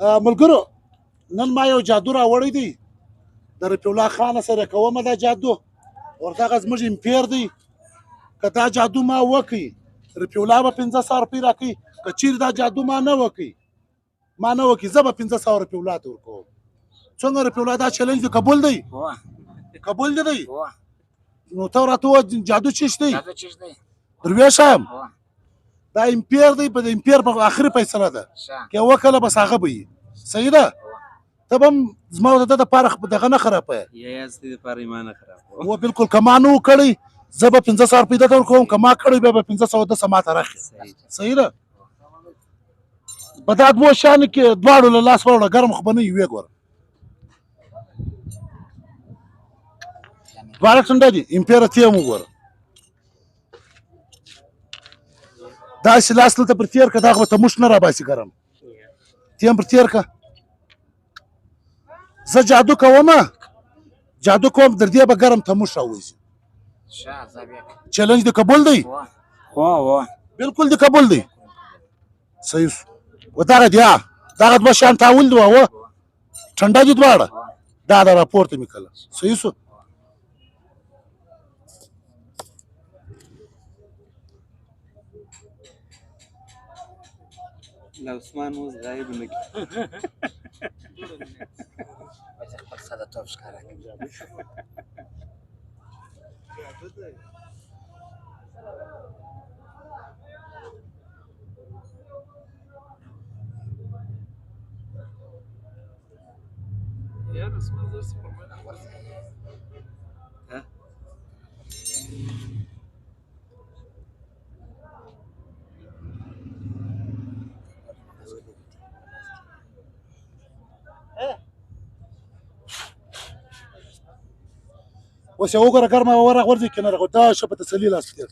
ملګرو نن ما یو جادو راوړی دی د رفیع الله خان سره کومه دا جادو ورته زموږ امپیر دی که دا جادو ما وکړي رفیع الله به 1500 روپۍ راکړي که چیرې دا جادو ما نه وکړي زه به 1500 رفیع الله ته ورکوم څنګه رفیع الله دا چیلنج دی قبول دی قبول دی نو ته راته ووایه جادو چیش دی درویش یم دا امپیر دی په د امپیر په آخري فیصله ده که وکړله بس هغه به وي صحیح ده ته به هم زما د ده دپاره دغه نه خرابوې و بلکل که ما نه و کړی زه به 1500 روپۍ ده ته ورکوم که ما کړی بیا به 1500 دسه ما ته راخلي صحیح ده په دا دوو شیانو کې دواړو له لاس واړه ګرم خو به نه وي ویې ګوره دواړه څنډه دي امپیره تیم وګوره داسې لاس دلته پر تېر کړه دغه به تموش نه راباسي ګرم تیم پر تېر کړه زه جادو کوم در دې به ګرم تموش راوځي چیلنج دې قبول دی بلکل دې قبول دی صحیح شو و دغه دی دغه دوه شیان تعامل دی و ټنډه دي دواړه دا راپورته مې کړله صحیح شو عثمان اوس غایب نه کړي خپل صداتوب ښکاره کوي یار عثمان زه څه کوم ها اوس یې وګوره ګرمه هوا راغورځي که نه راغورځي دا ښه په تسلي لاس تېر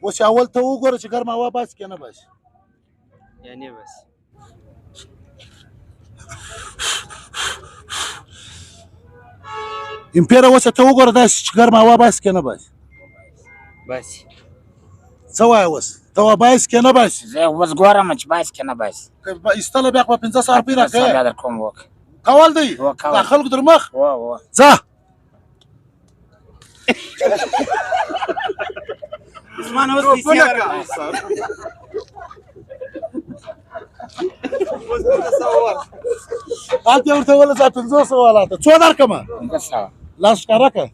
اوس اول ته وګوره چې ګرمه هوا باسي که نه باسي یعنی بس امپیره اوس ته وګوره داسې چې ګرمه هوا باسي که نه باسي باسي څه وایې اوس ته وا باسي که نه باسي زه اوس ګورم چې باسي که نه باسي که ایستله بیا خو به 1500 روپۍ راکوې بیا در کوم وکړه کول دی دا خلکو در مخ ځه عثمان اوس پیسې هلته یې ورته وویله 1500 والا ته څو درکړمه 1500 لاس ښکاره کړه